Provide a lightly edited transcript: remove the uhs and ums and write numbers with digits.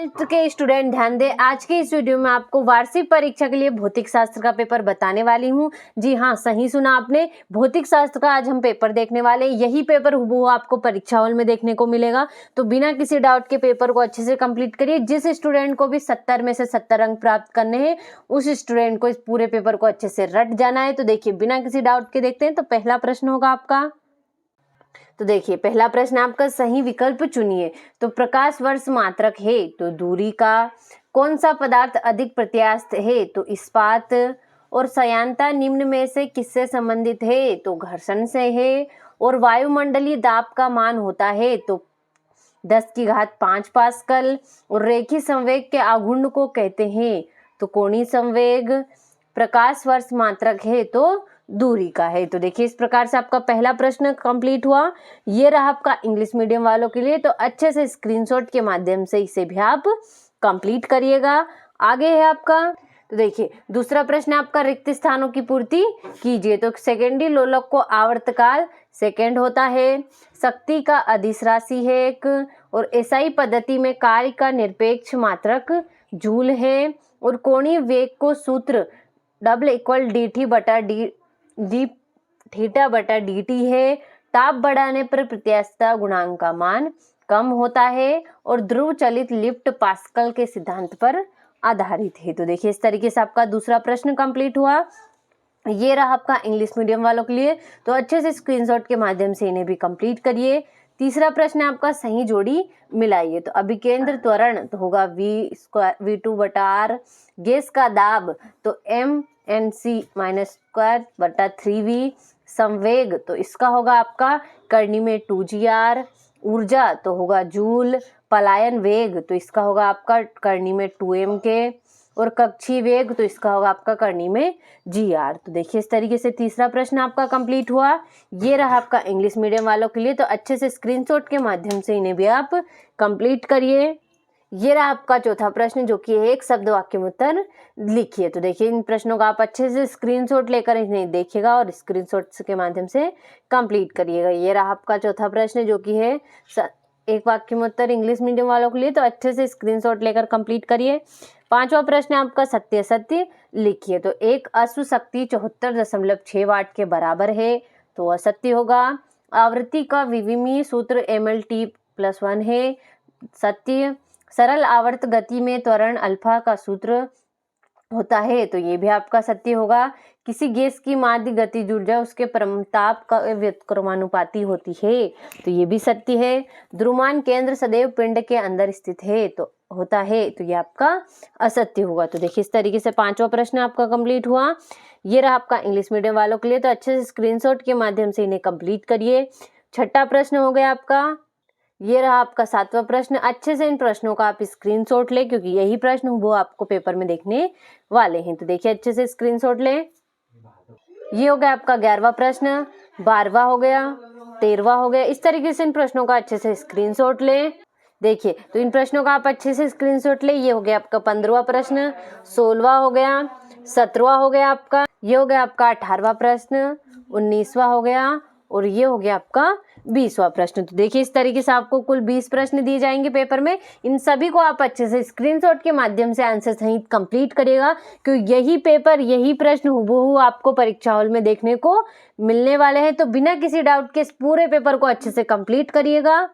12th के student ध्यान दें, आज के इस वीडियो में आपको वार्षिक परीक्षा के लिए भौतिक शास्त्र का पेपर बताने वाली हूं। जी हाँ, सही सुना आपने, भौतिक शास्त्र का आज हम पेपर देखने वाले। यही पेपर हूबहू आपको परीक्षा हॉल में देखने को मिलेगा। तो बिना किसी डाउट के पेपर को अच्छे से कंप्लीट करिए। जिस स्टूडेंट को भी 70 में से 70 अंक प्राप्त करने हैं, उस स्टूडेंट को इस पूरे पेपर को अच्छे से रट जाना है। तो देखिए, बिना किसी डाउट के देखते हैं। तो पहला प्रश्न होगा आपका, तो देखिए पहला प्रश्न आपका, सही विकल्प चुनिए। तो प्रकाश वर्ष मात्रक है तो दूरी का, कौन सा पदार्थ अधिक प्रत्यास्थ है तो इस्पात, और श्यानता निम्न में से किससे संबंधित है तो घर्षण से है, और वायुमंडलीय दाब का मान होता है तो 10⁵ पास्कल, और रेखीय संवेग के आघूर्ण को कहते हैं तो कोणीय संवेग, प्रकाश वर्ष मात्रक है तो दूरी का है। तो देखिए, इस प्रकार से आपका पहला प्रश्न कंप्लीट हुआ। ये रहा आपका इंग्लिश मीडियम वालों के लिए। तो अच्छे से स्क्रीनशॉट के माध्यम से इसे भी आप कंप्लीट करिएगा। आगे है आपका, तो देखिए दूसरा प्रश्न आपका, रिक्त स्थानों की पूर्ति कीजिए। तो सेकेंडरी लोलक को आवर्तकाल सेकेंड होता है, शक्ति का अदिश राशि है एक, और एसआई पद्धति में कार्य का निरपेक्ष मात्रक जूल है, और कोणीय वेग को सूत्र d है। ताप बढ़ाने पर प्रत्यास्थता गुणांक का मान कम होता है, और ध्रुव चलित लिफ्ट पास्कल के सिद्धांत पर आधारित है। तो देखिए, इस तरीके से आपका दूसरा प्रश्न कंप्लीट हुआ। ये रहा आपका इंग्लिश मीडियम वालों के लिए। तो अच्छे से स्क्रीनशॉट के माध्यम से इन्हें भी कंप्लीट करिए। तीसरा प्रश्न आपका, सही जोड़ी मिलाइए। तो अभिकेंद्र त्वरण तो होगा v2/r, गैस का दाब तो mNc-2/3v, संवेग तो इसका होगा आपका करनी में 2gr, ऊर्जा तो होगा जूल, पलायन वेग तो इसका होगा आपका करनी में 2m के, और कक्षीय वेग तो इसका होगा आपका करनी में gr। तो देखिए, इस तरीके से तीसरा प्रश्न आपका कंप्लीट हुआ। ये रहा आपका इंग्लिश मीडियम वालों के लिए। तो अच्छे से स्क्रीनशॉट के माध्यम से इन्हें भी आप कंप्लीट करिए। ये रहा आपका चौथा प्रश्न, जो कि एक शब्द वाक्य में उत्तर लिखिए। तो देखिए, इन प्रश्नों का आप अच्छे से स्क्रीनशॉट लेकर इन्हें देखिएगा और स्क्रीनशॉट के माध्यम से कंप्लीट करिएगा। ये रहा आपका चौथा प्रश्न, जो कि है एक वाक्य में उत्तर इंग्लिश मीडियम वालों के लिए। तो अच्छे से स्क्रीनशॉट लेकर कंप्लीट करिए। पांचवा प्रश्न आपका, सत्य असत्य लिखिए। तो एक अश्व शक्ति 74.6 वाट के बराबर है तो असत्य होगा। आवृत्ति का विविमीय सूत्र mLT+1 है, सत्य। सरल आवर्त गति में त्वरण अल्फा का सूत्र होता है तो ये भी आपका सत्य होगा। किसी गैस की माध्य गतिज ऊर्जा उसके परमताप का व्युत्क्रमानुपाती होती है तो ये भी सत्य है। द्रुमान केंद्र सदैव पिंड के अंदर स्थित है तो होता है तो ये आपका असत्य होगा। तो देखिए, इस तरीके से पांचवा प्रश्न आपका कंप्लीट हुआ। ये रहा आपका इंग्लिश मीडियम वालों के लिए। तो अच्छे से स्क्रीनशॉट के माध्यम से इन्हें कंप्लीट करिए। छठा प्रश्न हो गया आपका। ये रहा आपका सातवां प्रश्न। अच्छे से इन प्रश्नों का आप स्क्रीनशॉट लें, क्योंकि यही प्रश्न वो आपको पेपर में देखने वाले हैं। तो देखिए, अच्छे से स्क्रीनशॉट लें। ये हो गया आपका 11वां प्रश्न, 12वां हो गया, 13वां हो गया। इस तरीके से इन प्रश्नों का अच्छे से स्क्रीनशॉट लें। देखिए, तो इन प्रश्नों का आप अच्छे से स्क्रीनशॉट लें। ये हो गया आपका 15वां प्रश्न, 16वां हो गया, 17वां हो गया आपका, ये हो गया आपका 18वां प्रश्न, 19वां हो गया, और ये हो गया आपका 20वां प्रश्न। तो देखिए, इस तरीके से आपको कुल 20 प्रश्न दिए जाएंगे पेपर में। इन सभी को आप अच्छे से स्क्रीनशॉट के माध्यम से आंसर सहित कंप्लीट करिएगा, क्योंकि यही पेपर, यही प्रश्न हूबहू आपको परीक्षा हॉल में देखने को मिलने वाले हैं। तो बिना किसी डाउट के इस पूरे पेपर को अच्छे से कंप्लीट करिएगा।